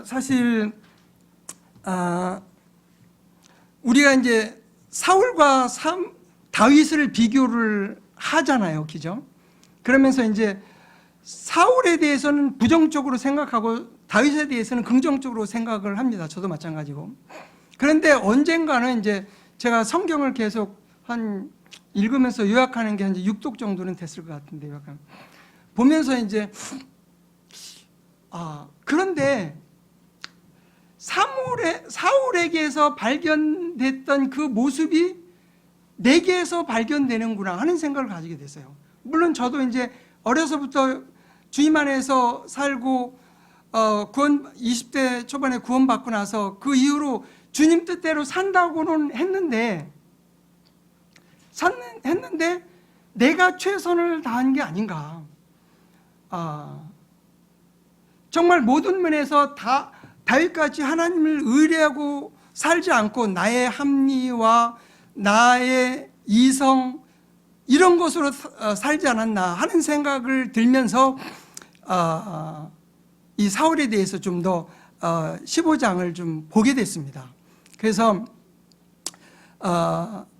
사실 우리가 이제 사울과 다윗을 비교를 하잖아요, 그죠? 그러면서 이제 사울에 대해서는 부정적으로 생각하고 다윗에 대해서는 긍정적으로 생각을 합니다. 저도 마찬가지고. 그런데 언젠가는 이제 제가 성경을 계속 읽으면서 요약하는 게 한 6독 정도는 됐을 것 같은데, 요약하면. 보면서 이제, 그런데 사울에게서 발견됐던 그 모습이 내게서 발견되는구나 하는 생각을 가지게 됐어요. 물론 저도 이제 어려서부터 주님 안에서 살고 20대 초반에 구원받고 나서 그 이후로 주님 뜻대로 산다고는 했는데 내가 최선을 다한 게 아닌가. 정말 모든 면에서 다윗같이 하나님을 의뢰하고 살지 않고 나의 합리와 나의 이성 이런 것으로 살지 않았나 하는 생각을 들면서 이 사울에 대해서 좀 더 15장을 좀 보게 됐습니다. 그래서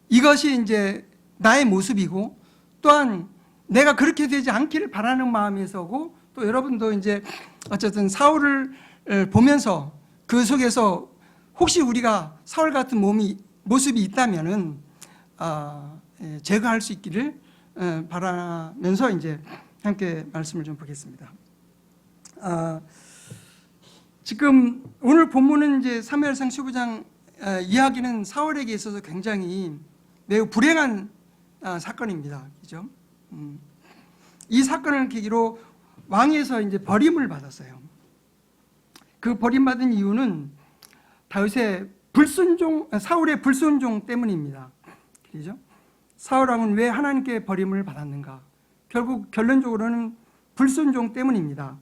이것이 이제 나의 모습이고 또한 내가 그렇게 되지 않기를 바라는 마음에서고 또 여러분도 이제 어쨌든 사울을 보면서 그 속에서 혹시 우리가 사울 같은 모습이 있다면은 제거할 수 있기를 바라면서 이제 함께 말씀을 좀 보겠습니다. 지금 오늘 본문은 이제 사무엘상 15장 이야기는 사울에게 있어서 굉장히 매우 불행한 사건입니다. 그죠? 이 사건을 계기로 왕에서 이제 버림을 받았어요. 그 버림받은 이유는 사울의 불순종 때문입니다. 그죠? 사울 왕은 왜 하나님께 버림을 받았는가? 결국 결론적으로는 불순종 때문입니다.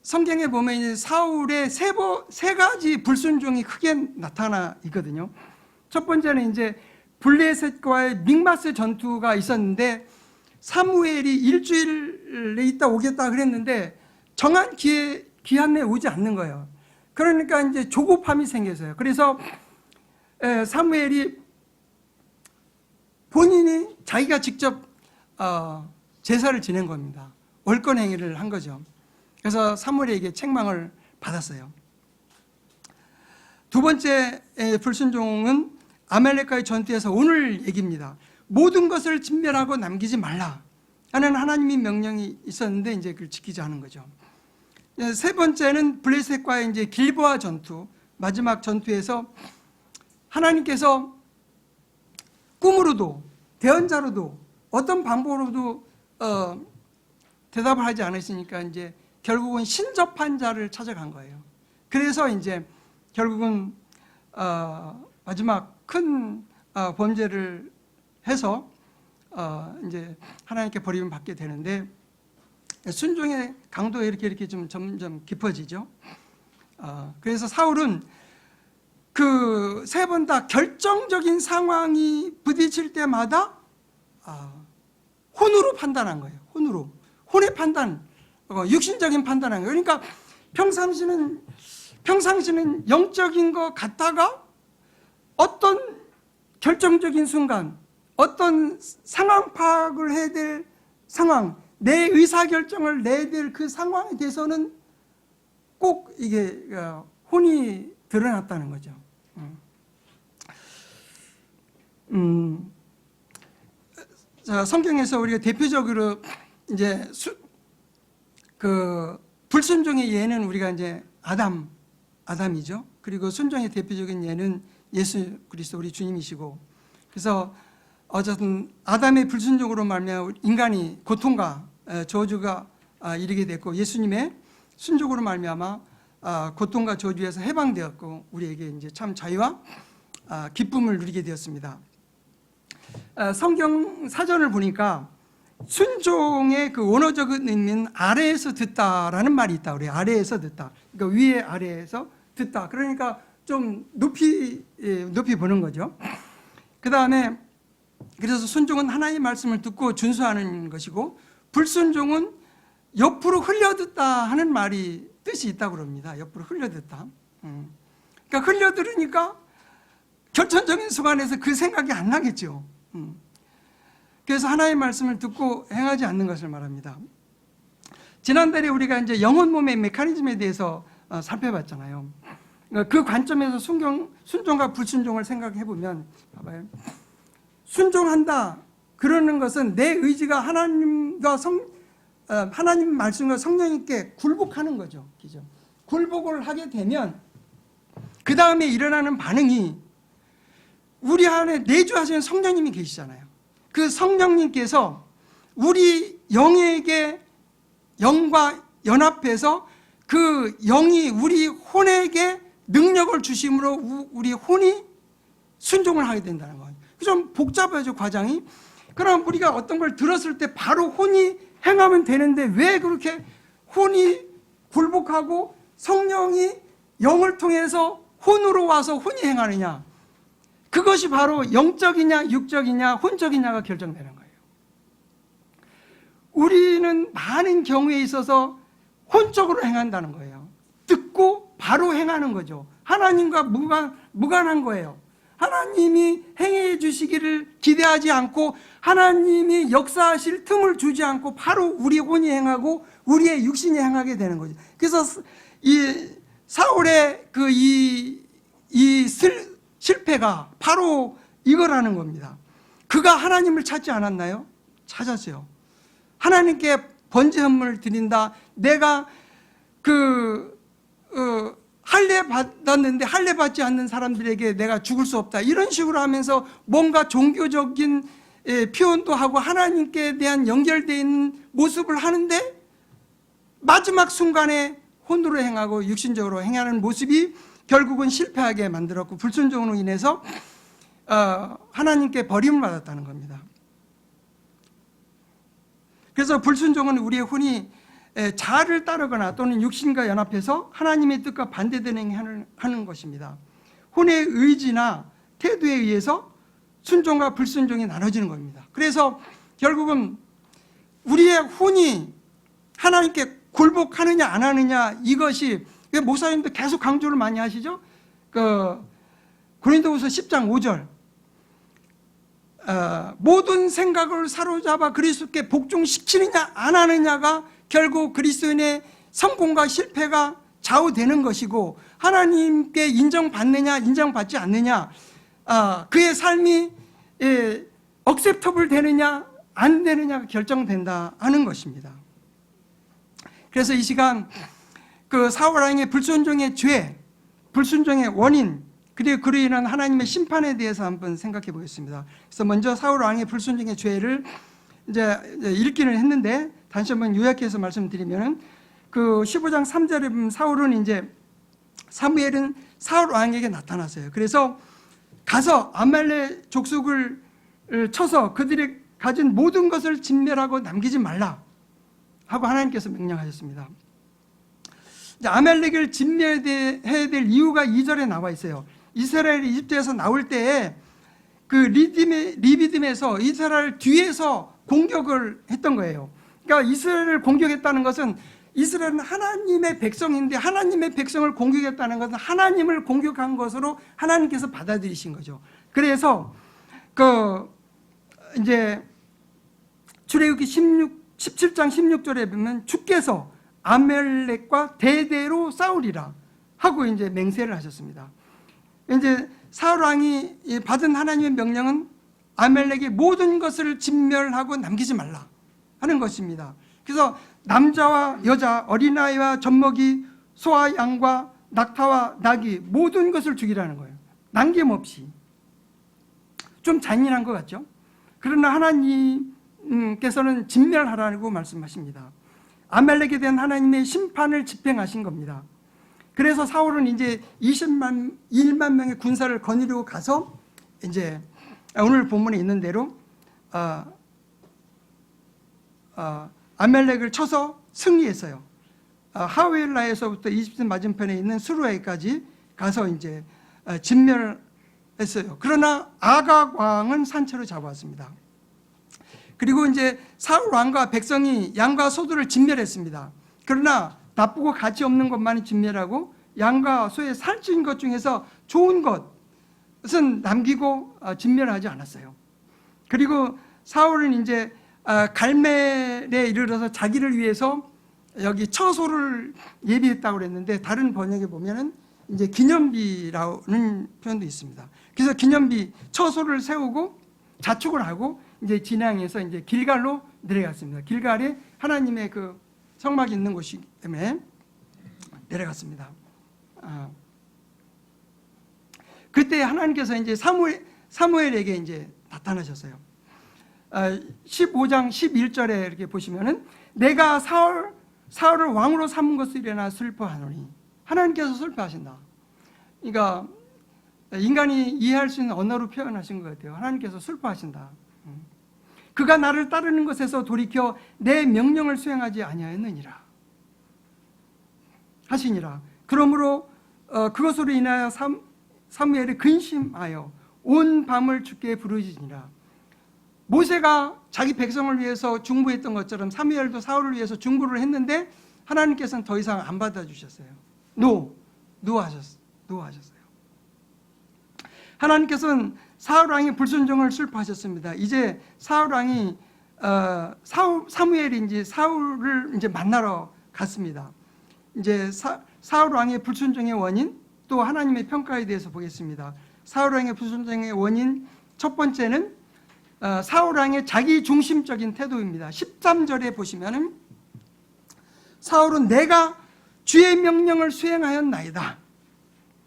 성경에 보면 이제 사울의 세 가지 불순종이 크게 나타나 있거든요. 첫 번째는 이제 블레셋과의 믹마스 전투가 있었는데 사무엘이 일주일에 있다 오겠다 그랬는데 정한 기한 내에 오지 않는 거예요. 그러니까 이제 조급함이 생겨서요. 그래서 사무엘이 본인이 자기가 직접 제사를 지낸 겁니다. 월권 행위를 한 거죠. 그래서 사무엘에게 책망을 받았어요. 두 번째 불순종은 아말렉과의 전투에서 오늘 얘기입니다. 모든 것을 진멸하고 남기지 말라 하는 하나님의 명령이 있었는데 이제 그걸 지키지 않은 거죠. 세 번째는 블레셋과의 이제 길보아 전투, 마지막 전투에서 하나님께서 꿈으로도 대언자로도 어떤 방법으로도 대답을 하지 않으시니까 이제 결국은 신접한 자를 찾아간 거예요. 그래서 이제 결국은 마지막 큰 범죄를 해서 이제 하나님께 버림을 받게 되는데 순종의 강도가 이렇게 좀 점점 깊어지죠. 그래서 사울은 그 세 번 다 결정적인 상황이 부딪힐 때마다 혼으로 판단한 거예요. 혼의 판단, 육신적인 판단한 거예요. 그러니까 평상시는 영적인 것 같다가 어떤 결정적인 순간, 어떤 상황 파악을 해야 될 상황, 내 의사결정을 내야 될 그 상황에 대해서는 꼭 이게 혼이 드러났다는 거죠. 자, 성경에서 우리가 대표적으로 이제 그 불순종의 예는 우리가 이제 아담이죠. 그리고 순종의 대표적인 예는 예수 그리스도 우리 주님이시고, 그래서 어쨌든 아담의 불순종으로 말미암아 인간이 고통과 저주가 이르게 됐고, 예수님의 순종으로 말미암아 고통과 저주에서 해방되었고 우리에게 이제 참 자유와 기쁨을 누리게 되었습니다. 성경 사전을 보니까 순종의 그 원어적인 의미는 아래에서 듣다라는 말이 있다. 우리 아래에서 듣다. 그러니까 위에 아래에서 듣다. 그러니까 좀 높이 보는 거죠. 그 다음에 그래서 순종은 하나님의 말씀을 듣고 준수하는 것이고, 불순종은 옆으로 흘려듣다 하는 말이 뜻이 있다고 그럽니다. 옆으로 흘려듣다. 그러니까 흘려들으니까 결정적인 순간에서 그 생각이 안 나겠죠. 그래서 하나님의 말씀을 듣고 행하지 않는 것을 말합니다. 지난달에 우리가 이제 영혼 몸의 메커니즘에 대해서 살펴봤잖아요. 그 관점에서 순종과 불순종을 생각해 보면, 봐봐요. 순종한다 그러는 것은 내 의지가 하나님 말씀과 성령님께 굴복하는 거죠. 그죠? 굴복을 하게 되면 그 다음에 일어나는 반응이, 우리 안에 내주하시는 성령님이 계시잖아요. 그 성령님께서 우리 영에게, 영과 연합해서 그 영이 우리 혼에게 능력을 주심으로 우리 혼이 순종을 하게 된다는 거예요. 좀 복잡하죠, 과정이. 그럼 우리가 어떤 걸 들었을 때 바로 혼이 행하면 되는데 왜 그렇게 혼이 굴복하고 성령이 영을 통해서 혼으로 와서 혼이 행하느냐? 그것이 바로 영적이냐 육적이냐 혼적이냐가 결정되는 거예요. 우리는 많은 경우에 있어서 혼적으로 행한다는 거예요. 듣고 바로 행하는 거죠. 하나님과 무관한 거예요. 하나님이 행해 주시기를 기대하지 않고 하나님이 역사하실 틈을 주지 않고 바로 우리 혼이 행하고 우리의 육신이 행하게 되는 거죠. 그래서 이 사울의 실패가 바로 이거라는 겁니다. 그가 하나님을 찾지 않았나요? 찾았어요. 하나님께 번제 헌물을 드린다. 내가 할례 받았는데 할례 받지 않는 사람들에게 내가 죽을 수 없다. 이런 식으로 하면서 뭔가 종교적인 표현도 하고 하나님께 대한 연결되어 있는 모습을 하는데 마지막 순간에 혼으로 행하고 육신적으로 행하는 모습이 결국은 실패하게 만들었고 불순종으로 인해서 하나님께 버림을 받았다는 겁니다. 그래서 불순종은 우리의 혼이 자아를 따르거나 또는 육신과 연합해서 하나님의 뜻과 반대되는 행위를 하는 것입니다. 혼의 의지나 태도에 의해서 순종과 불순종이 나눠지는 겁니다. 그래서 결국은 우리의 혼이 하나님께 굴복하느냐 안 하느냐, 이것이 목사님도 계속 강조를 많이 하시죠. 고린도후서 10장 5절 모든 생각을 사로잡아 그리스도께 복종시키느냐 안 하느냐가 결국 그리스도인의 성공과 실패가 좌우되는 것이고, 하나님께 인정받느냐 인정받지 않느냐, 그의 삶이 억셉터블 되느냐 안 되느냐가 결정된다 하는 것입니다. 그래서 이 시간 사울 왕의 불순종의 죄, 불순종의 원인, 그리고 그로 인한 하나님의 심판에 대해서 한번 생각해 보겠습니다. 그래서 먼저 사울 왕의 불순종의 죄를 이제 읽기는 했는데 다시 한번 요약해서 말씀드리면, 15장 3절에 보면 사무엘은 사울 왕에게 나타났어요. 그래서 가서 아말렉 족속을 쳐서 그들이 가진 모든 것을 진멸하고 남기지 말라 하고 하나님께서 명령하셨습니다. 아말렉을 진멸해야 될 이유가 2절에 나와 있어요. 이스라엘이 이집트에서 나올 때에 리비딤에서 이스라엘 뒤에서 공격을 했던 거예요. 그러니까 이스라엘을 공격했다는 것은, 이스라엘은 하나님의 백성인데 하나님의 백성을 공격했다는 것은 하나님을 공격한 것으로 하나님께서 받아들이신 거죠. 그래서 이제 출애굽기 17장 16절에 보면 주께서 아말렉과 대대로 싸우리라 하고 이제 맹세를 하셨습니다. 이제 사울 왕이 받은 하나님의 명령은 아말렉의 모든 것을 진멸하고 남기지 말라 하는 것입니다. 그래서 남자와 여자, 어린아이와 젖먹이, 소와 양과 낙타와 나귀 모든 것을 죽이라는 거예요. 남김없이. 좀 잔인한 것 같죠? 그러나 하나님께서는 진멸하라고 말씀하십니다. 아말렉에 대한 하나님의 심판을 집행하신 겁니다. 그래서 사울은 이제 1만 명의 군사를 거느리고 가서 이제 오늘 본문에 있는 대로 아말렉을 쳐서 승리했어요. 하웰라에서부터 이집트 맞은편에 있는 수르에까지 가서 이제 진멸했어요. 그러나 아각 왕은 산채로 잡아왔습니다. 그리고 이제 사울 왕과 백성이 양과 소들을 진멸했습니다. 그러나 나쁘고 가치 없는 것만을 진멸하고 양과 소의 살찐 것 중에서 좋은 것은 남기고 진멸하지 않았어요. 그리고 사울은 이제 갈멜에 이르러서 자기를 위해서 여기 처소를 예비했다고 그랬는데, 다른 번역에 보면은 이제 기념비라는 표현도 있습니다. 그래서 기념비 처소를 세우고 자축을 하고 이제 진앙에서 이제 길갈로 내려갔습니다. 길갈에 하나님의 그 성막이 있는 곳이기 때문에 내려갔습니다. 그때 하나님께서 이제 사무엘에게 이제 나타나셨어요. 15장 11절에 이렇게 보시면은 내가 사울을 왕으로 삼은 것을이나 슬퍼하노니, 하나님께서 슬퍼하신다. 그러니까 인간이 이해할 수 있는 언어로 표현하신 것 같아요. 하나님께서 슬퍼하신다. 그가 나를 따르는 것에서 돌이켜 내 명령을 수행하지 아니하였느니라 하시니라. 그러므로 그것으로 인하여 사무엘이 근심하여 온 밤을 주께 부르짖으니라. 모세가 자기 백성을 위해서 중보했던 것처럼 사무엘도 사울을 위해서 중보를 했는데 하나님께서는 더 이상 안 받아주셨어요. 노하셨어요. 하나님께서는 사울 왕의 불순종을 슬퍼하셨습니다. 이제 사울 왕이 사무엘이 이제 사울을 이제 만나러 갔습니다. 이제 사울 왕의 불순종의 원인, 또 하나님의 평가에 대해서 보겠습니다. 사울 왕의 불순종의 원인 첫 번째는 사울 왕의 자기 중심적인 태도입니다. 13절에 보시면은 사울은 내가 주의 명령을 수행하였나이다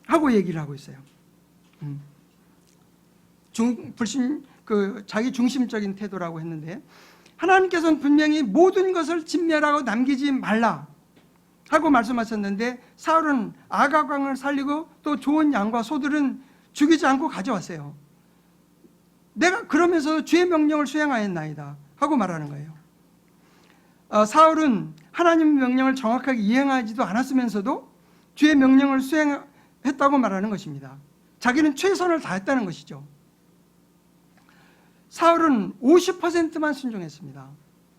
하고 얘기를 하고 있어요. 자기 중심적인 태도라고 했는데, 하나님께서는 분명히 모든 것을 진멸하고 남기지 말라 하고 말씀하셨는데 사울은 아각 왕을 살리고 또 좋은 양과 소들은 죽이지 않고 가져왔어요. 내가 그러면서 주의 명령을 수행하였나이다 하고 말하는 거예요. 사울은 하나님의 명령을 정확하게 이행하지도 않았으면서도 주의 명령을 수행했다고 말하는 것입니다. 자기는 최선을 다했다는 것이죠. 사울은 50%만 순종했습니다.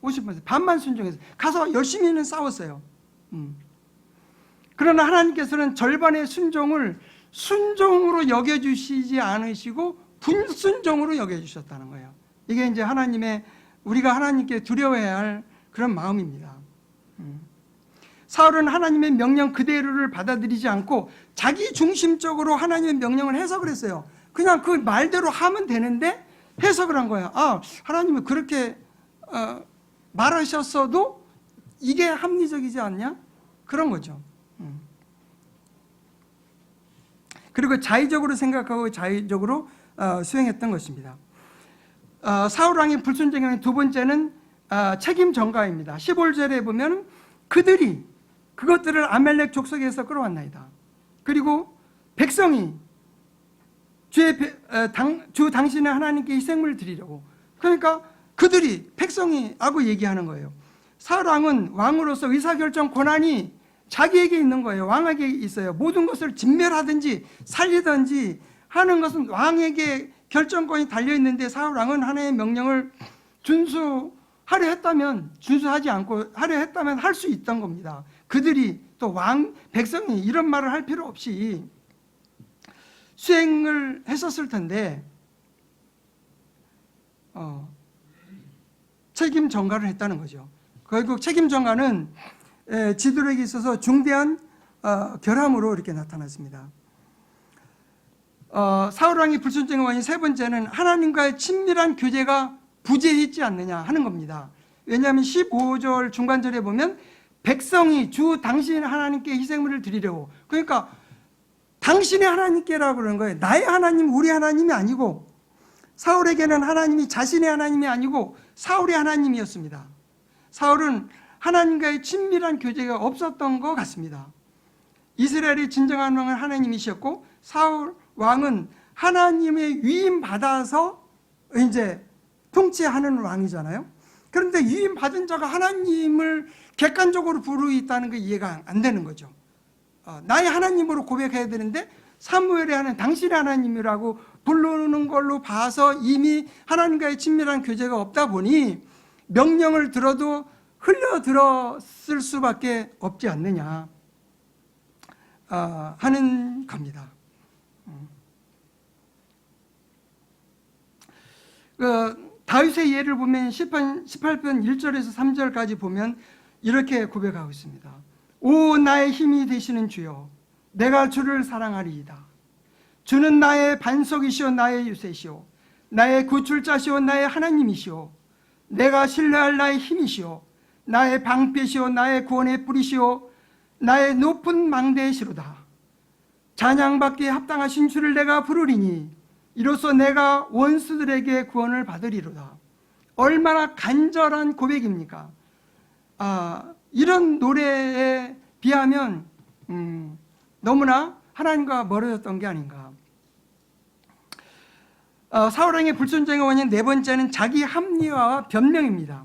50%, 반만 순종했어요. 가서 열심히는 싸웠어요. 그러나 하나님께서는 절반의 순종을 순종으로 여겨주시지 않으시고 불순종으로 여겨주셨다는 거예요. 이게 이제 우리가 하나님께 두려워해야 할 그런 마음입니다. 사울은 하나님의 명령 그대로를 받아들이지 않고 자기 중심적으로 하나님의 명령을 해석을 했어요. 그냥 그 말대로 하면 되는데 해석을 한 거예요. 하나님이 그렇게 말하셨어도 이게 합리적이지 않냐? 그런 거죠. 그리고 자의적으로 생각하고 자의적으로 수행했던 것입니다. 사울 왕의 불순종의 두 번째는 책임 전가입니다. 15절에 보면 그들이 그것들을 아멜렉 족속에서 끌어왔나이다. 그리고 백성이 주 당신의 하나님께 희생을 드리려고, 그러니까 그들이 백성이 하고 얘기하는 거예요. 사울 왕은 왕으로서 의사결정 권한이 자기에게 있는 거예요. 왕에게 있어요. 모든 것을 진멸하든지 살리든지 하는 것은 왕에게 결정권이 달려있는데 사울 왕은 하나님의 명령을 준수하려 했다면, 준수하지 않고 하려 했다면 할 수 있던 겁니다. 그들이 또 백성이 이런 말을 할 필요 없이 수행을 했었을 텐데 책임 전가를 했다는 거죠. 결국 책임 전가는 지도력에 있어서 중대한 결함으로 이렇게 나타났습니다. 사울 왕의 불순종의 원인 세 번째는 하나님과의 친밀한 교제가 부재했지 않느냐 하는 겁니다. 왜냐하면 15절 중간절에 보면 백성이 주 당신 하나님께 희생물을 드리려고, 그러니까 당신의 하나님께라고 그러는 거예요. 나의 하나님, 우리 하나님이 아니고, 사울에게는 하나님이 자신의 하나님이 아니고 사울의 하나님이었습니다. 사울은 하나님과의 친밀한 교제가 없었던 것 같습니다. 이스라엘의 진정한 왕은 하나님이셨고 사울 왕은 하나님의 위임 받아서 이제 통치하는 왕이잖아요. 그런데 위임 받은 자가 하나님을 객관적으로 부르고 있다는 게 이해가 안 되는 거죠. 나의 하나님으로 고백해야 되는데 사무엘이 하는 당신의 하나님이라고 부르는 걸로 봐서 이미 하나님과의 친밀한 교제가 없다 보니 명령을 들어도 흘려들었을 수밖에 없지 않느냐 하는 겁니다. 다윗의 예를 보면 18편 1절에서 3절까지 보면 이렇게 고백하고 있습니다. 오 나의 힘이 되시는 주여, 내가 주를 사랑하리이다. 주는 나의 반석이시오, 나의 유세시오, 나의 구출자시오, 나의 하나님이시오, 내가 신뢰할 나의 힘이시오, 나의 방패시오, 나의 구원의 뿌리시오, 나의 높은 망대의 시로다. 찬양받기에 합당하신 주를 내가 부르리니 이로써 내가 원수들에게 구원을 받으리로다. 얼마나 간절한 고백입니까? 이런 노래에 비하면 너무나 하나님과 멀어졌던 게 아닌가. 사울왕의 불순종의 원인 네 번째는 자기 합리화와 변명입니다.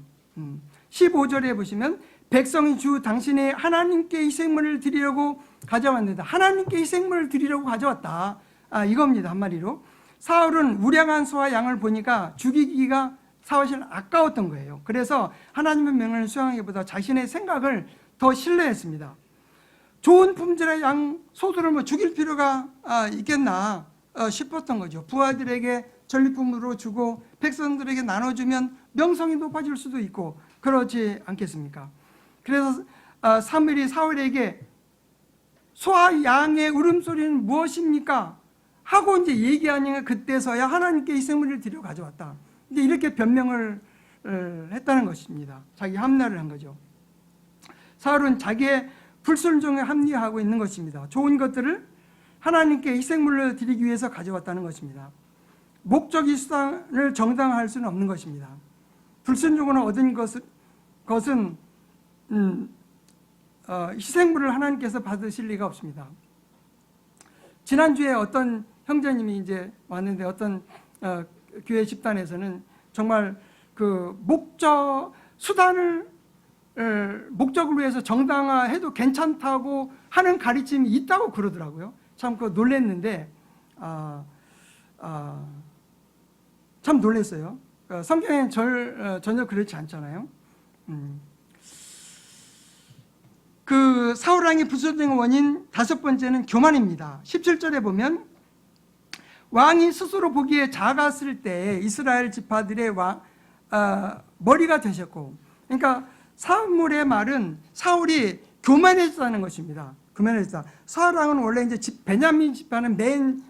15절에 보시면 백성이 주 당신의 하나님께 희생물을 드리려고 가져왔는데, 하나님께 희생물을 드리려고 가져왔다, 이겁니다. 한마디로 사울은 우량한 소와 양을 보니까 죽이기가 사실 아까웠던 거예요. 그래서 하나님의 명령을 수행하기보다 자신의 생각을 더 신뢰했습니다. 좋은 품질의 양, 소들을 뭐 죽일 필요가 있겠나 싶었던 거죠. 부하들에게 전리품으로 주고 백성들에게 나눠주면 명성이 높아질 수도 있고 그렇지 않겠습니까? 그래서 사무엘이 사울에게 소와 양의 울음소리는 무엇입니까? 하고 이제 얘기하니까 그때서야 하나님께 희생물을 드려 가져왔다. 이제 이렇게 변명을 했다는 것입니다. 자기 합리화를 한 거죠. 사울은 자기의 불순종에 합리화하고 있는 것입니다. 좋은 것들을 하나님께 희생물로 드리기 위해서 가져왔다는 것입니다. 목적이 수단을 정당화할 수는 없는 것입니다. 불순종으로 얻은 것은 희생물을 하나님께서 받으실 리가 없습니다. 지난주에 어떤 형제님이 이제 왔는데 어떤 교회 집단에서는 정말 그 수단을 목적을 위해서 정당화해도 괜찮다고 하는 가르침이 있다고 그러더라고요. 참 그거 놀랐는데 참 놀랐어요. 성경에는 전혀 그렇지 않잖아요. 그 사울왕의 불순종의 원인 다섯 번째는 교만입니다. 17절에 보면 왕이 스스로 보기에 작았을 때 이스라엘 지파들의 머리가 되셨고, 그러니까 사울의 말은 사울이 교만했다는 것입니다. 교만했다. 사울왕은 원래 이제 베냐민 지파는 맨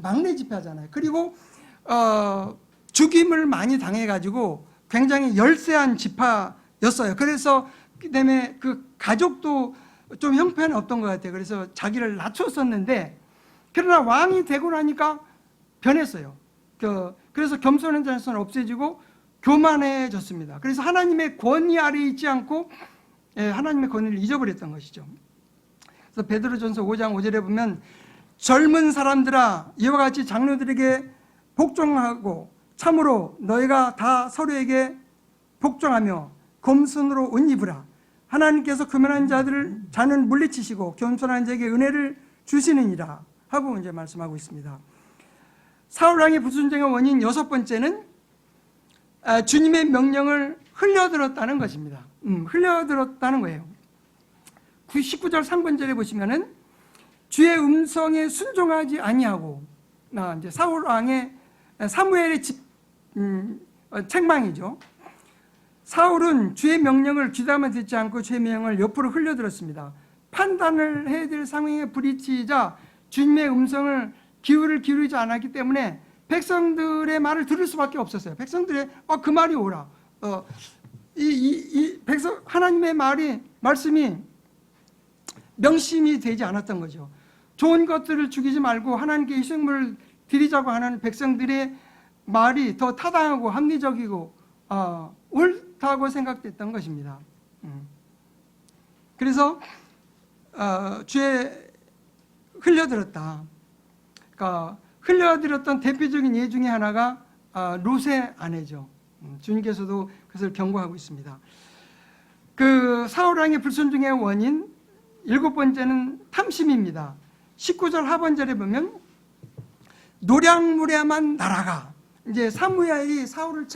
막내 지파잖아요. 그리고 죽임을 많이 당해가지고 굉장히 열세한 지파였어요. 그래서 그다음에 그 가족도 좀 형편이 없던 것 같아요. 그래서 자기를 낮췄었는데, 그러나 왕이 되고 나니까 변했어요. 그래서 겸손한 자세는 없어지고 교만해졌습니다. 그래서 하나님의 권위 아래 있지 않고 하나님의 권위를 잊어버렸던 것이죠. 그래서 베드로전서 5장 5절에 보면 젊은 사람들아 이와 같이 장로들에게 복종하고 참으로 너희가 다 서로에게 복종하며 겸손으로 옷 입으라. 하나님께서 교만한 자는 물리치시고 겸손한 자에게 은혜를 주시느니라 하고 이제 말씀하고 있습니다. 사울왕의 불순종의 원인 여섯 번째는 주님의 명령을 흘려들었다는 것입니다. 흘려들었다는 거예요. 19절 3번절에 보시면은 주의 음성에 순종하지 아니하고, 이제 사울왕의 사무엘의 책망이죠. 사울은 주의 명령을 귀담아 듣지 않고 주의 명령을 옆으로 흘려들었습니다. 판단을 해야 될 상황에 부딪히자 주님의 음성을 기울이지 않았기 때문에 백성들의 말을 들을 수밖에 없었어요. 백성들의 그 말이 옳아. 하나님의 말씀이 명심이 되지 않았던 거죠. 좋은 것들을 죽이지 말고 하나님께 희생물을 드리자고 하는 백성들의 말이 더 타당하고 합리적이고 옳다고 생각됐던 것입니다. 그래서 주에 흘려들었다. 그러니까 흘려들었던 대표적인 예 중에 하나가 롯의 아내죠. 주님께서도 그것을 경고하고 있습니다. 그 사울왕의 불순종의 원인 일곱 번째는 탐심입니다. 19절 하반절에 보면 노량물에만 날아가. 이제 사무엘이 사울을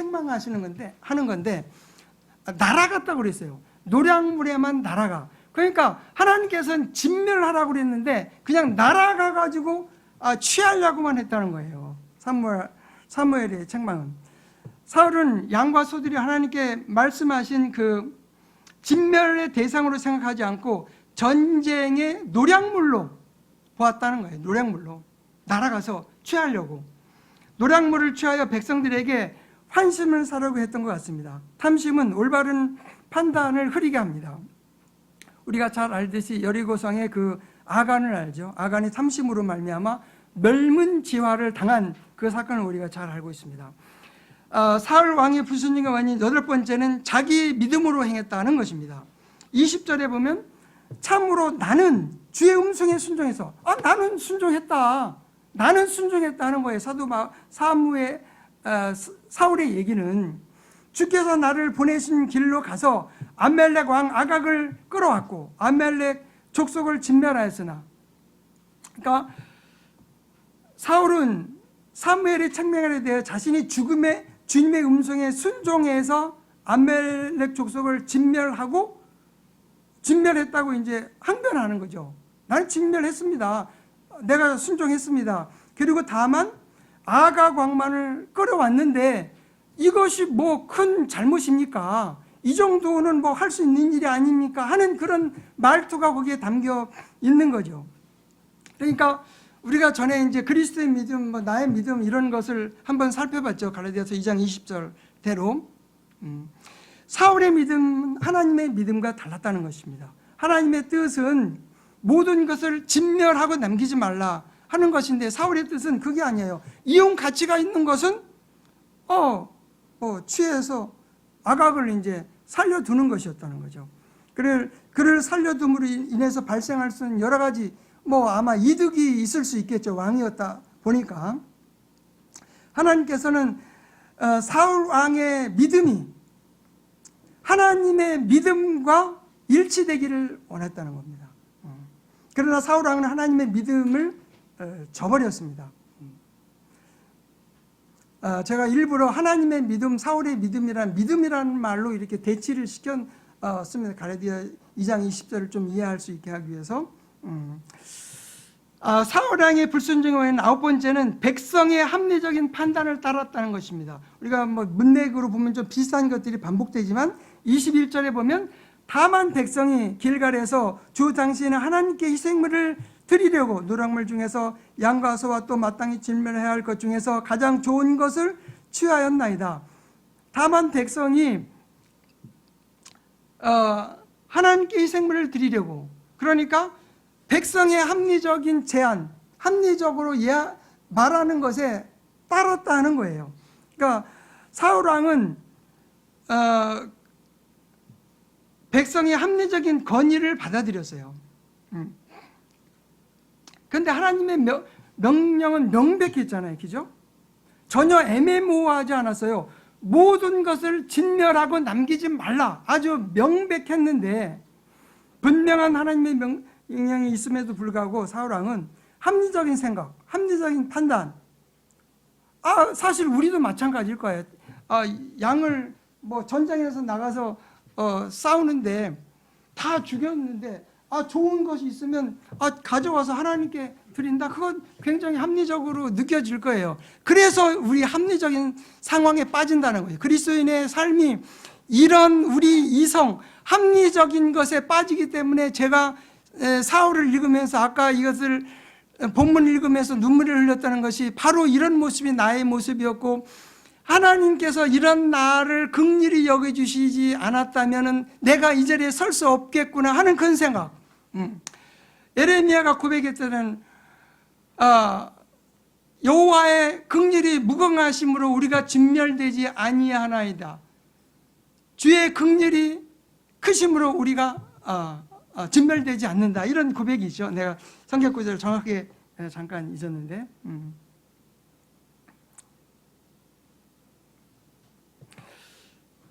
하는 건데 날아갔다고 그랬어요. 노량물에만 날아가. 그러니까 하나님께서는 진멸하라고 그랬는데 그냥 날아가 가지고 취하려고만 했다는 거예요. 사무엘의 책망은. 사울은 양과 소들이 하나님께 말씀하신 그 진멸의 대상으로 생각하지 않고 전쟁의 노량물로 보았다는 거예요. 노량물로 날아가서 취하려고. 노량물을 취하여 백성들에게 환심을 사려고 했던 것 같습니다. 탐심은 올바른 판단을 흐리게 합니다. 우리가 잘 알듯이 여리고성의 그 아간을 알죠. 아간이 탐심으로 말미암아 멸문지화를 당한 그 사건을 우리가 잘 알고 있습니다. 사울 왕의 불순종의 원인 8번째는 자기 믿음으로 행했다는 것입니다. 20절에 보면 참으로 나는 주의 음성에 순종해서 나는 순종했다. 나는 순종했다는 거예요. 사울의 얘기는 주께서 나를 보내신 길로 가서 아멜렉 왕 아각을 끌어왔고 아멜렉 족속을 진멸하였으나, 그러니까 사울은 사무엘의 책명에 대해 자신이 주님의 음성에 순종해서 아멜렉 족속을 진멸했다고 이제 항변하는 거죠. 나는 진멸했습니다. 내가 순종했습니다. 그리고 다만 아각 왕만을 끌어왔는데 이것이 뭐 큰 잘못입니까? 이 정도는 뭐 할 수 있는 일이 아닙니까? 하는 그런 말투가 거기에 담겨 있는 거죠. 그러니까 우리가 전에 이제 그리스도의 믿음, 나의 믿음 이런 것을 한번 살펴봤죠. 갈라디아서 2장 20절대로. 사울의 믿음, 하나님의 믿음과 달랐다는 것입니다. 하나님의 뜻은 모든 것을 진멸하고 남기지 말라 하는 것인데 사울의 뜻은 그게 아니에요. 이용 가치가 있는 것은 취해서 아각을 이제 살려두는 것이었다는 거죠. 그를 살려둠으로 인해서 발생할 수 있는 여러 가지 아마 이득이 있을 수 있겠죠. 왕이었다 보니까. 하나님께서는 사울 왕의 믿음이 하나님의 믿음과 일치되기를 원했다는 겁니다. 그러나 사울 왕은 하나님의 믿음을 저버렸습니다. 제가 일부러 하나님의 믿음, 사울의 믿음이라는 말로 이렇게 대치를 시켰습니다. 갈라디아 2장 20절을 좀 이해할 수 있게 하기 위해서. 사울 왕의 불순종의 원인 9번째는 백성의 합리적인 판단을 따랐다는 것입니다. 우리가 문맥으로 보면 좀 비슷한 것들이 반복되지만 21절에 보면 다만 백성이 길갈에서 주 당시에는 하나님께 희생물을 드리려고 노량물 중에서 양과 소와 또 마땅히 진멸해야 할 것 중에서 가장 좋은 것을 취하였나이다. 다만 백성이 하나님께 희생물을 드리려고, 그러니까 백성의 합리적인 제안, 합리적으로 말하는 것에 따랐다 하는 거예요. 그러니까 사울 왕은 백성의 합리적인 건의를 받아들였어요. 그런데 하나님의 명령은 명백했잖아요. 그죠? 전혀 애매모호하지 않았어요. 모든 것을 진멸하고 남기지 말라. 아주 명백했는데 분명한 하나님의 명령이 있음에도 불구하고 사울 왕은 합리적인 생각, 합리적인 판단. 사실 우리도 마찬가지일 거예요. 양을 전장에서 나가서 싸우는데 다 죽였는데 좋은 것이 있으면 가져와서 하나님께 드린다. 그건 굉장히 합리적으로 느껴질 거예요. 그래서 우리 합리적인 상황에 빠진다는 거예요. 그리스도인의 삶이 이런 우리 이성 합리적인 것에 빠지기 때문에 제가 사울을 읽으면서 아까 이것을 본문 읽으면서 눈물을 흘렸다는 것이 바로 이런 모습이 나의 모습이었고, 하나님께서 이런 나를 긍휼히 여겨주시지 않았다면 내가 이 자리에 설 수 없겠구나 하는 그런 생각. 예레미야가 고백했다는 여호와의 긍휼이 무궁하심으로 우리가 진멸되지 아니하나이다. 주의 긍휼이 크심으로 우리가 진멸되지 않는다. 이런 고백이죠. 내가 성경 구절을 정확하게 잠깐 잊었는데.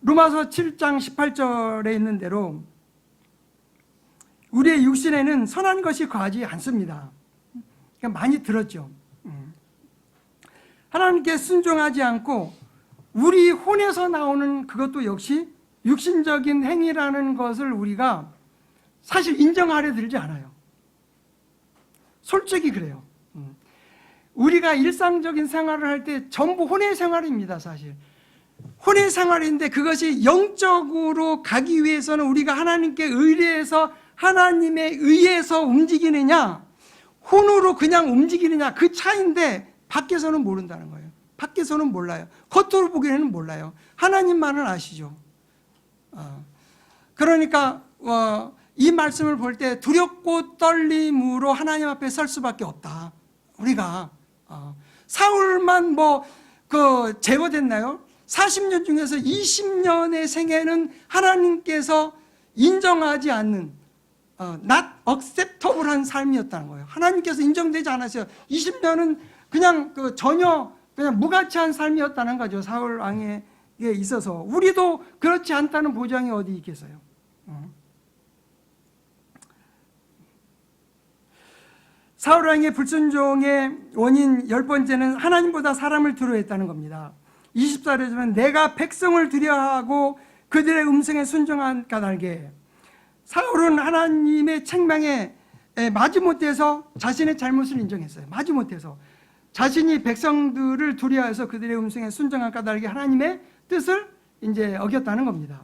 로마서 7장 18절에 있는 대로 우리의 육신에는 선한 것이 거하지 않습니다. 그러니까 많이 들었죠. 하나님께 순종하지 않고 우리 혼에서 나오는 그것도 역시 육신적인 행위라는 것을 우리가 사실 인정하려 들지 않아요. 솔직히 그래요. 우리가 일상적인 생활을 할 때 전부 혼의 생활입니다. 사실 혼의 생활인데 그것이 영적으로 가기 위해서는 우리가 하나님께 의뢰해서 하나님에 의해서 움직이느냐 혼으로 그냥 움직이느냐 그 차이인데 밖에서는 모른다는 거예요. 밖에서는 몰라요. 겉으로 보기에는 몰라요. 하나님만은 아시죠. 그러니까 이 말씀을 볼 때 두렵고 떨림으로 하나님 앞에 설 수밖에 없다. 우리가 사울만 제거됐나요? 40년 중에서 20년의 생애는 하나님께서 인정하지 않는 not acceptable한 삶이었다는 거예요. 하나님께서 인정되지 않았어요. 20년은 그냥 전혀 그냥 무가치한 삶이었다는 거죠. 사울 왕에게 있어서 우리도 그렇지 않다는 보장이 어디 있겠어요. 사울 왕의 불순종의 원인 10번째는 하나님보다 사람을 두려워했다는 겁니다. 20절에 보면 내가 백성을 두려워하고 그들의 음성에 순종한 까닭에 사울은 하나님의 책망에 마지못해서 자신의 잘못을 인정했어요. 마지못해서 자신이 백성들을 두려워해서 그들의 음성에 순종한 까닭에 하나님의 뜻을 이제 어겼다는 겁니다.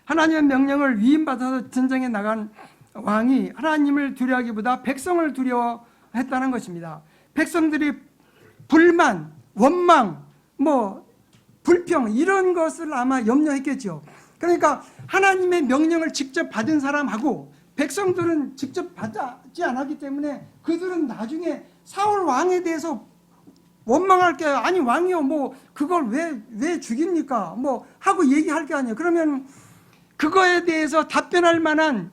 하나님의 명령을 위임받아서 전쟁에 나간 왕이 하나님을 두려워하기보다 백성을 두려워했다는 것입니다. 백성들이 불만, 원망, 불평 이런 것을 아마 염려했겠죠. 그러니까 하나님의 명령을 직접 받은 사람하고 백성들은 직접 받지 않았기 때문에 그들은 나중에 사울 왕에 대해서 원망할 게 아니 왕이요 그걸 왜 죽입니까? 하고 얘기할 게 아니에요. 그러면 그거에 대해서 답변할 만한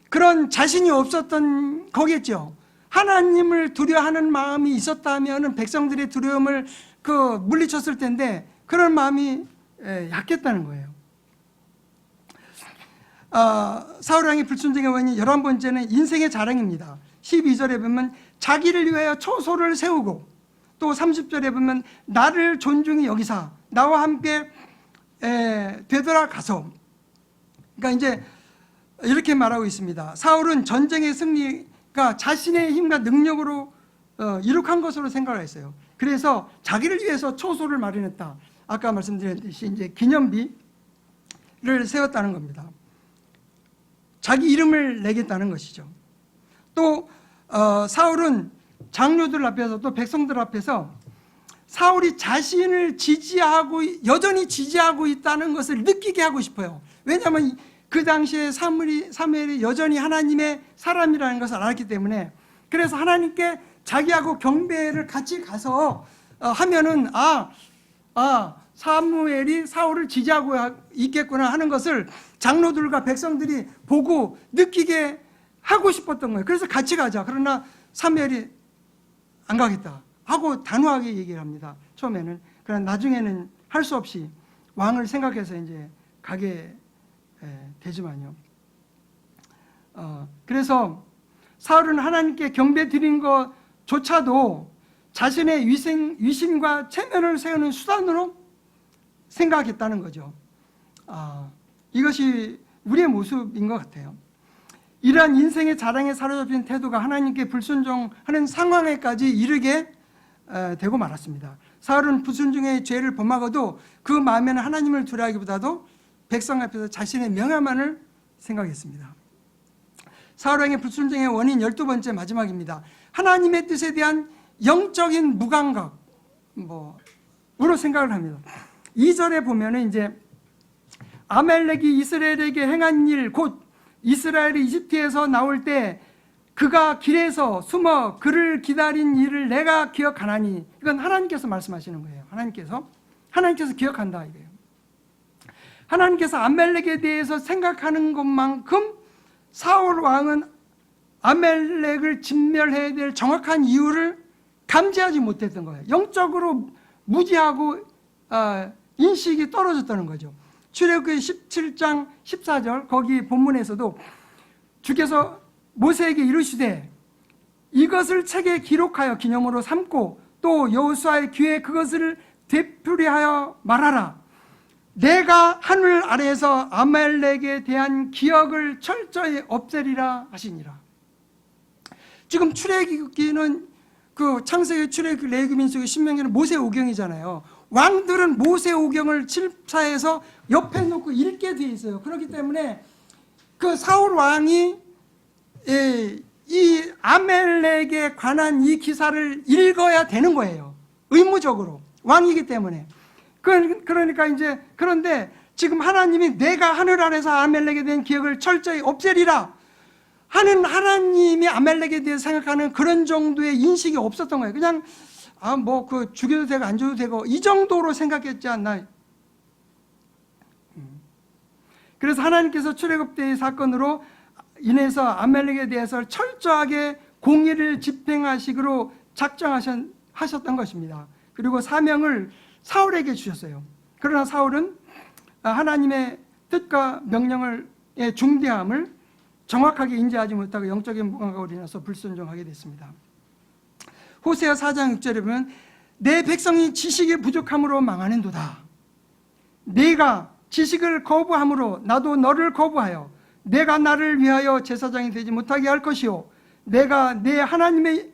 그런 자신이 없었던 거겠죠. 하나님을 두려워하는 마음이 있었다면 백성들의 두려움을 물리쳤을 텐데 그런 마음이 약했다는 거예요. 사울 왕의 불순종의 원인 11번째는 인생의 자랑입니다. 12절에 보면 자기를 위하여 초소를 세우고 또 30절에 보면 나를 존중히 여기사 나와 함께 되돌아가서 그러니까 이제 이렇게 말하고 있습니다. 사울은 전쟁의 승리가 자신의 힘과 능력으로 이룩한 것으로 생각을 했어요. 그래서 자기를 위해서 초소를 마련했다. 아까 말씀드렸듯이 이제 기념비를 세웠다는 겁니다. 자기 이름을 내겠다는 것이죠. 또 사울은 장로들 앞에서 또 백성들 앞에서 사울이 자신을 여전히 지지하고 있다는 것을 느끼게 하고 싶어요. 왜냐하면 그 당시에 사무엘이 여전히 하나님의 사람이라는 것을 알았기 때문에 그래서 하나님께 자기하고 경배를 같이 가서 하면은 사무엘이 사울을 지지하고 있겠구나 하는 것을 장로들과 백성들이 보고 느끼게 하고 싶었던 거예요. 그래서 같이 가자. 그러나 사무엘이 안 가겠다 하고 단호하게 얘기를 합니다. 처음에는. 그러나 나중에는 할 수 없이 왕을 생각해서 이제 가게 되지만요. 그래서 사울은 하나님께 경배 드린 것조차도 자신의 위신과 체면을 세우는 수단으로 생각했다는 거죠. 이것이 우리의 모습인 것 같아요. 이러한 인생의 자랑에 사로잡힌 태도가 하나님께 불순종하는 상황에까지 이르게 되고 말았습니다. 사울은 불순종의 죄를 범하고도 그 마음에는 하나님을 두려워하기보다도 백성 앞에서 자신의 명예만을 생각했습니다. 사울 왕의 불순종의 원인 12번째 마지막입니다. 하나님의 뜻에 대한 영적인 무감각으로 생각을 합니다. 2절에 보면은 이제 아말렉이 이스라엘에게 행한 일, 곧 이스라엘이 이집트에서 나올 때 그가 길에서 숨어 그를 기다린 일을 내가 기억하나니, 이건 하나님께서 말씀하시는 거예요. 하나님께서 기억한다 이거예요. 하나님께서 아말렉에 대해서 생각하는 것만큼 사울 왕은 아말렉을 진멸해야 될 정확한 이유를 감지하지 못했던 거예요. 영적으로 무지하고 인식이 떨어졌다는 거죠. 출애굽기 17장 14절 거기 본문에서도 주께서 모세에게 이르시되 이것을 책에 기록하여 기념으로 삼고 또 여호수아의 귀에 그것을 되풀이하여 말하라. 내가 하늘 아래에서 아말렉에 대한 기억을 철저히 없애리라 하시니라. 지금 출애굽기는 그 창세기, 출애굽기, 레위기, 민수기, 신명기는 모세오경이잖아요. 왕들은 모세오경을 칠사해서 옆에 놓고 읽게 돼 있어요. 그렇기 때문에 그 사울 왕이 이 아말렉에 관한 이 기사를 읽어야 되는 거예요. 의무적으로 왕이기 때문에. 그러니까 이제 그런데 지금 하나님이 내가 하늘 아래서 아말렉에 대한 기억을 철저히 없애리라 하는 하나님이 아말렉에 대해 생각하는 그런 정도의 인식이 없었던 거예요. 그냥 뭐 그 죽여도 되고 안 죽여도 되고 이 정도로 생각했지 않나. 그래서 하나님께서 출애굽 때의 사건으로 인해서 아말렉에 대해서 철저하게 공의를 집행하시기로 작정하셨던 것입니다. 그리고 사명을 사울에게 주셨어요. 그러나 사울은 하나님의 뜻과 명령의 중대함을 정확하게 인지하지 못하고 영적인 무감각으로 인해서 불순종하게 됐습니다. 호세아 4장 6절에 보면 내 백성이 지식이 부족함으로 망하는도다. 네가 지식을 거부함으로 나도 너를 거부하여 내가 나를 위하여 제사장이 되지 못하게 할 것이요 내가 내 하나님의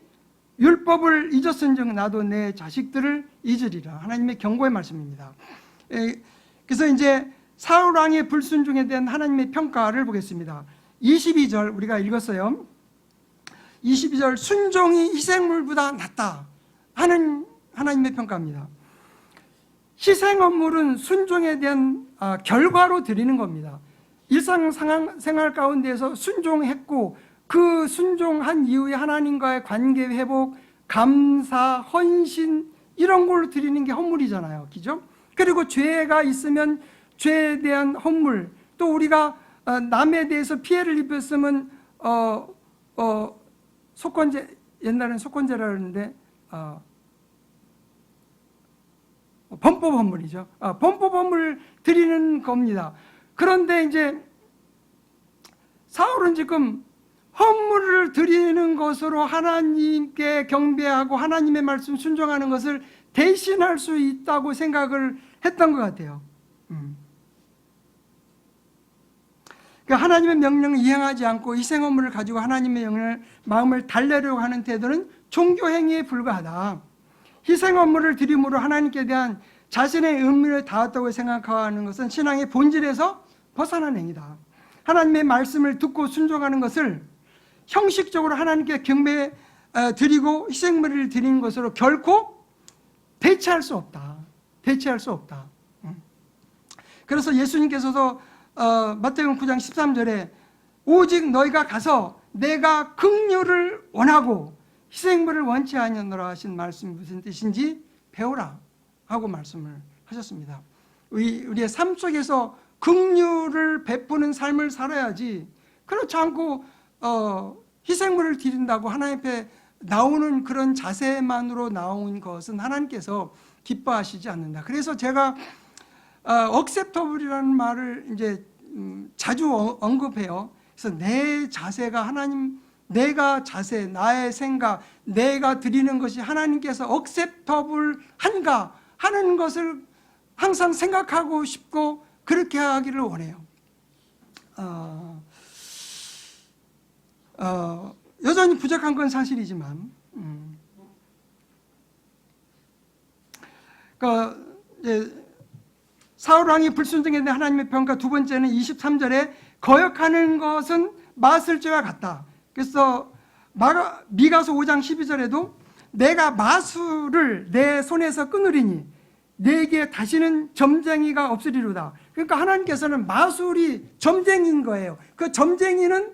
율법을 잊었은즉 나도 내 자식들을 잊으리라. 하나님의 경고의 말씀입니다. 그래서 이제 사울 왕의 불순종에 대한 하나님의 평가를 보겠습니다. 22절 우리가 읽었어요. 22절 순종이 희생물보다 낫다 하는 하나님의 평가입니다. 희생업물은 순종에 대한 결과로 드리는 겁니다. 일상생활 가운데에서 순종했고 그 순종한 이후에 하나님과의 관계 회복, 감사, 헌신 이런 걸로 드리는 게 헌물이잖아요. 그죠? 그리고 죄가 있으면 죄에 대한 헌물, 또 우리가 남에 대해서 피해를 입었으면 속건제, 옛날에는 속건제라 그러는데 범법 헌물이죠. 범법 헌물 드리는 겁니다. 그런데 이제 사울은 지금 헌물을 드리는 것으로 하나님께 경배하고 하나님의 말씀 순종하는 것을 대신할 수 있다고 생각을 했던 것 같아요. 그러니까 하나님의 명령을 이행하지 않고 희생 헌물을 가지고 하나님의 마음을 달래려고 하는 태도는 종교 행위에 불과하다. 희생 헌물을 드림으로 하나님께 대한 자신의 의무를 다했다고 생각하는 것은 신앙의 본질에서 벗어난 행위다. 하나님의 말씀을 듣고 순종하는 것을 형식적으로 하나님께 경배 드리고 희생물을 드리는 것으로 결코 대체할 수 없다. 대체할 수 없다. 그래서 예수님께서도 마태복음 9장 13절에 오직 너희가 가서 내가 긍휼을 원하고 희생물을 원치 아니하노라 하신 말씀이 무슨 뜻인지 배우라 하고 말씀을 하셨습니다. 우리의 삶 속에서 긍휼을 베푸는 삶을 살아야지, 그렇지 않고 희생물을 드린다고 하나님 앞에 나오는 그런 자세만으로 나온 것은 하나님께서 기뻐하시지 않는다. 그래서 제가 acceptable이라는 말을 이제 자주 언급해요. 그래서 내 자세가 하나님, 내가 자세, 나의 생각, 내가 드리는 것이 하나님께서 acceptable한가 하는 것을 항상 생각하고 싶고 그렇게 하기를 원해요. 여전히 부족한 건 사실이지만, 사울 왕이 불순종에 대한 하나님의 평가 두 번째는 23절에 거역하는 것은 마술죄와 같다. 그래서 미가서 5장 12절에도 내가 마술을 내 손에서 끊으리니 내게 다시는 점쟁이가 없으리로다. 그러니까 하나님께서는 마술이 점쟁이인 거예요. 그 점쟁이는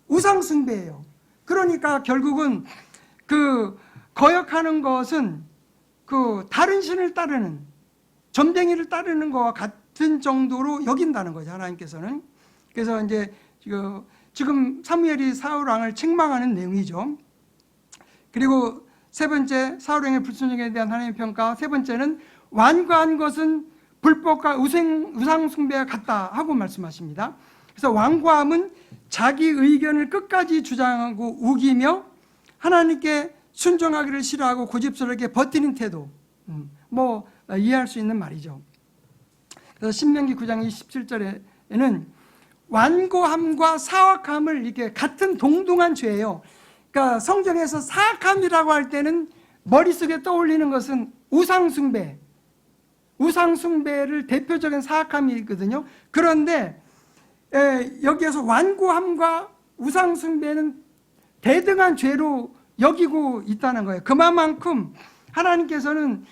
우상숭배예요. 그러니까 결국은 그 거역하는 것은 그 다른 신을 따르는, 점쟁이를 따르는 것과 같은 정도로 여긴다는 거죠, 하나님께서는. 그래서 이제 지금 사무엘이 사울 왕을 책망하는 내용이죠. 그리고 세 번째, 사울 왕의 불순종에 대한 하나님의 평가. 세 번째는 완고한 것은 불법과 우상 숭배와 같다 하고 말씀하십니다. 그래서 완고함은 자기 의견을 끝까지 주장하고 우기며 하나님께 순종하기를 싫어하고 고집스럽게 버티는 태도, 이해할 수 있는 말이죠. 그래서 신명기 9장 27절에는 완고함과 사악함을 이렇게 같은 동등한 죄예요. 그러니까 성경에서 사악함이라고 할 때는 머릿속에 떠올리는 것은 우상숭배를 대표적인 사악함이거든요. 그런데 여기에서 완고함과 우상숭배는 대등한 죄로 여기고 있다는 거예요. 그만큼 하나님께서는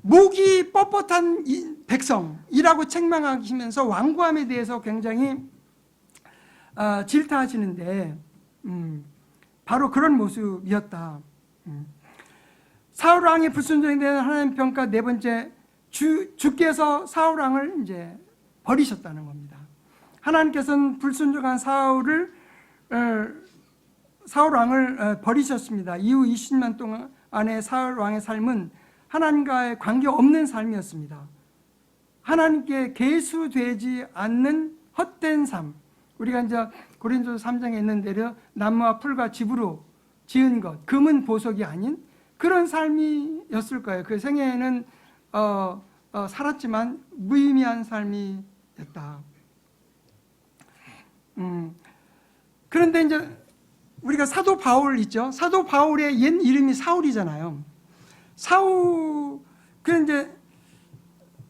목이 뻣뻣한 백성이라고 책망하시면서 완고함에 대해서 굉장히 질타하시는데 바로 그런 모습이었다. 사울 왕의 불순종에 대한 하나님 평가 네 번째, 주께서 사울 왕을 이제 버리셨다는 겁니다. 하나님께서는 불순종한 사울 왕을 버리셨습니다. 이후 20년 동안 안에 사울 왕의 삶은 하나님과의 관계 없는 삶이었습니다. 하나님께 계수되지 않는 헛된 삶. 우리가 이제 고린도서 3장에 있는 대로 나무와 풀과 집으로 지은 것, 금은 보석이 아닌 그런 삶이었을 거예요. 그 생애에는 살았지만 무의미한 삶이었다. 그런데 이제 우리가 사도 바울 있죠. 사도 바울의 옛 이름이 사울이잖아요. 그런데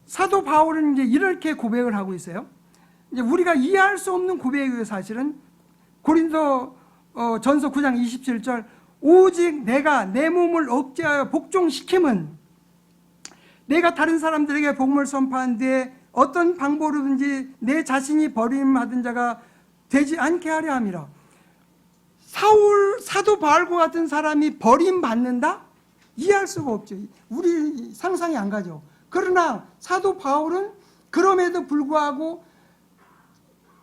사도 바울은 이제 이렇게 고백을 하고 있어요. 이제 우리가 이해할 수 없는 고백이에요. 사실은 고린도 전서 9장 27절, 오직 내가 내 몸을 억제하여 복종시킴은 내가 다른 사람들에게 복음을 선포한 뒤에 어떤 방법으로든지 내 자신이 버림받은 자가 되지 않게 하려 함이라. 사도 바울과 같은 사람이 버림받는다? 이해할 수가 없죠. 우리 상상이 안 가죠. 그러나 사도 바울은 그럼에도 불구하고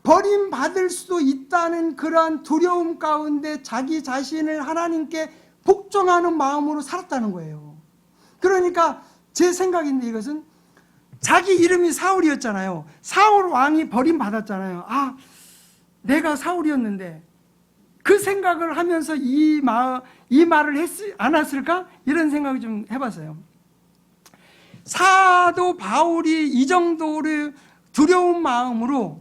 버림받을 수도 있다는 그러한 두려움 가운데 자기 자신을 하나님께 복종하는 마음으로 살았다는 거예요. 그러니까 제 생각인데 이것은 자기 이름이 사울이었잖아요. 사울 왕이 버림받았잖아요. 아, 내가 사울이었는데 그 생각을 하면서 이 말을 했지 않았을까? 이런 생각을 좀 해봤어요. 사도 바울이 이 정도로 두려운 마음으로,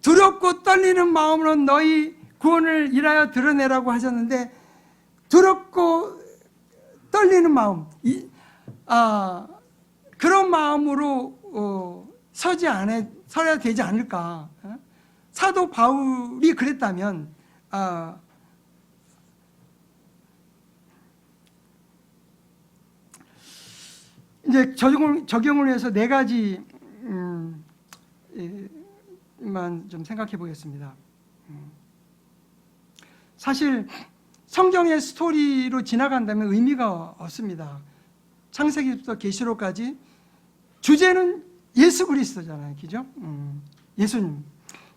두렵고 떨리는 마음으로 너희 구원을 일하여 드러내라고 하셨는데, 두렵고 떨리는 마음, 그런 마음으로 서야 되지 않을까? 사도 바울이 그랬다면 이제 적용을 해서 네 가지만 좀 생각해 보겠습니다. 사실 성경의 스토리로 지나간다면 의미가 없습니다. 창세기부터 계시록까지 주제는 예수 그리스도잖아요, 그죠? 예수님.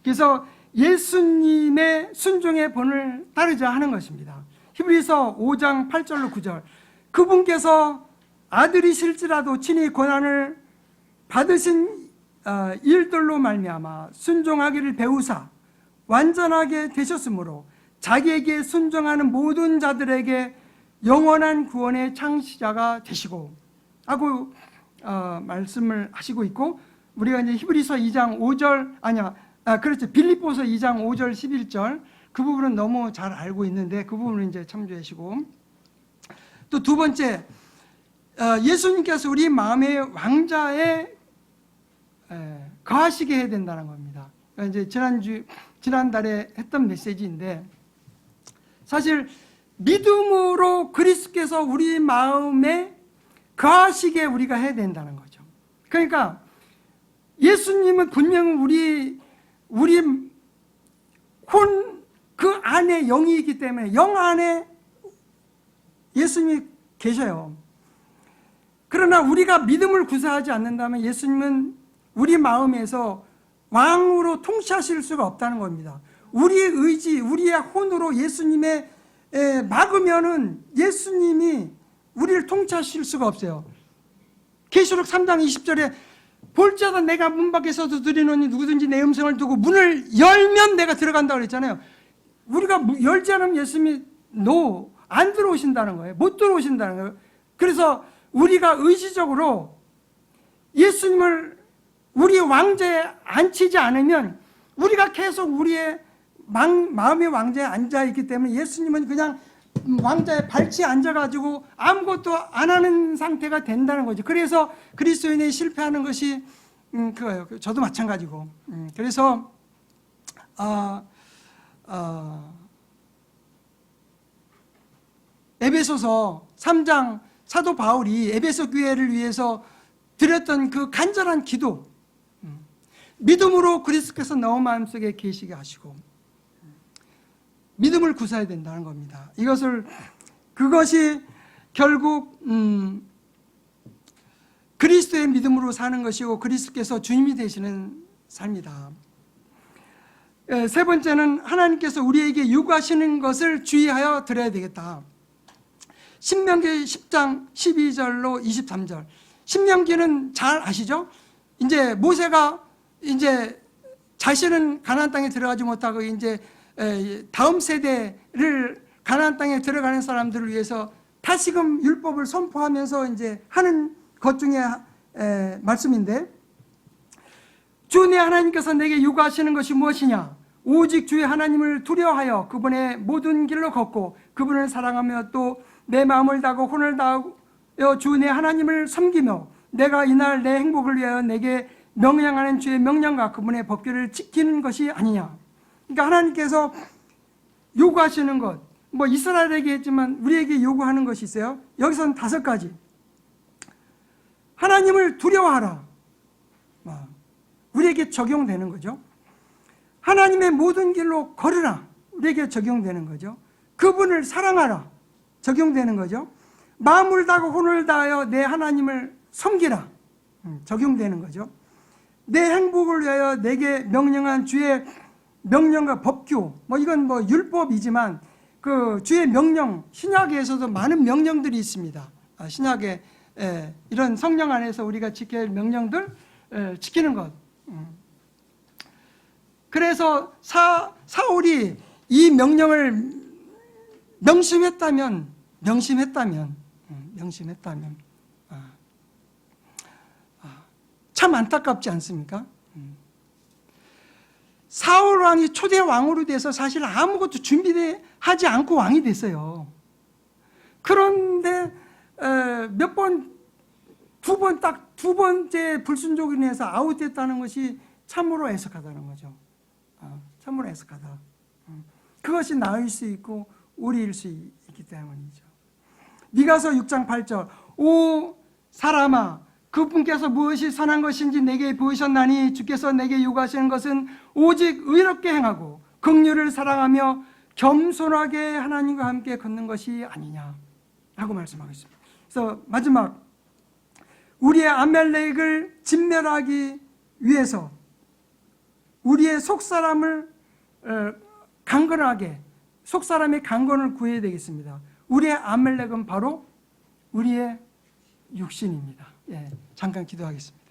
그래서 예수님의 순종의 본을 따르자 하는 것입니다. 히브리서 5장 8절로 9절, 그분께서 아들이실지라도 친히 고난을 받으신 일들로 말미암아 순종하기를 배우사 완전하게 되셨으므로 자기에게 순종하는 모든 자들에게 영원한 구원의 창시자가 되시고 하고 말씀을 하시고 있고, 우리가 이제 히브리서 2장 5절 그렇죠. 빌립보서 2장 5절 11절 그 부분은 너무 잘 알고 있는데 그 부분을 이제 참조하시고, 또 두 번째, 예수님께서 우리 마음의 왕자에 거하시게 해야 된다는 겁니다. 그러니까 이제 지난달에 했던 메시지인데, 사실 믿음으로 그리스도께서 우리 마음에 거하시게 우리가 해야 된다는 거죠. 그러니까 예수님은 분명히 우리 혼 그 안에 영이 있기 때문에 영 안에 예수님이 계셔요. 그러나 우리가 믿음을 구사하지 않는다면 예수님은 우리 마음에서 왕으로 통치하실 수가 없다는 겁니다. 우리의 의지, 우리의 혼으로 예수님에 막으면은 예수님이 우리를 통치하실 수가 없어요. 계시록 3장 20절에 볼지어다 내가 문 밖에서도 들이노니 누구든지 내 음성을 두고 문을 열면 내가 들어간다고 그랬잖아요. 우리가 열지 않으면 예수님이 안 들어오신다는 거예요. 못 들어오신다는 거예요. 그래서 우리가 의지적으로 예수님을 우리 왕좌에 앉히지 않으면 우리가 계속 우리의 마음의 왕좌에 앉아 있기 때문에 예수님은 그냥 왕좌에 발치에 앉아가지고 아무것도 안 하는 상태가 된다는 거죠. 그래서 그리스도인이 실패하는 것이 그거예요. 저도 마찬가지고. 그래서 에베소서 3장 사도 바울이 에베소 교회를 위해서 드렸던 그 간절한 기도, 믿음으로 그리스도께서 너 마음속에 계시게 하시고 믿음을 구사해야 된다는 겁니다. 그것이 결국 그리스도의 믿음으로 사는 것이고 그리스도께서 주님이 되시는 삶이다. 세 번째는 하나님께서 우리에게 요구하시는 것을 주의하여 드려야 되겠다. 신명기 10장 12절로 23절. 신명기는 잘 아시죠? 이제 모세가 이제 자신은 가나안 땅에 들어가지 못하고 이제 다음 세대를 가나안 땅에 들어가는 사람들을 위해서 다시금 율법을 선포하면서 이제 하는 것 중에 말씀인데, 주 내 하나님께서 내게 요구하시는 것이 무엇이냐? 오직 주의 하나님을 두려워하여 그분의 모든 길로 걷고 그분을 사랑하며 또 내 마음을 다하고 혼을 다하여 주 내 하나님을 섬기며 내가 이날 내 행복을 위하여 내게 명령하는 주의 명령과 그분의 법규를 지키는 것이 아니냐. 그러니까 하나님께서 요구하시는 것, 뭐 이스라엘에게 했지만 우리에게 요구하는 것이 있어요. 여기서는 5가지. 하나님을 두려워하라. 우리에게 적용되는 거죠. 하나님의 모든 길로 걸으라. 우리에게 적용되는 거죠. 그분을 사랑하라. 적용되는 거죠. 마음을 다하고 혼을 다하여 내 하나님을 섬기라. 적용되는 거죠. 내 행복을 위하여 내게 명령한 주의 명령과 법규, 이건 율법이지만 그 주의 명령, 신약에서도 많은 명령들이 있습니다. 신약에 이런 성령 안에서 우리가 지켜야 할 명령들 지키는 것. 그래서 사울이 이 명령을 명심했다면 참 안타깝지 않습니까? 사울 왕이 초대 왕으로 돼서 사실 아무것도 준비하지 않고 왕이 됐어요. 그런데 두 번째 불순종으로 인해서 아웃됐다는 것이 참으로 애석하다는 거죠. 참으로 애석하다. 그것이 나일 수 있고 우리일 수 있기 때문이죠. 미가서 6장 8절. 오 사람아, 그분께서 무엇이 선한 것인지 내게 보이셨나니 주께서 내게 요구하시는 것은 오직 의롭게 행하고 긍휼을 사랑하며 겸손하게 하나님과 함께 걷는 것이 아니냐 라고 말씀하고 있습니다. 그래서 마지막, 우리의 아멜렉을 진멸하기 위해서 우리의 속사람을 강건하게, 속사람의 강건을 구해야 되겠습니다. 우리의 아멜렉은 바로 우리의 육신입니다. 잠깐 기도하겠습니다.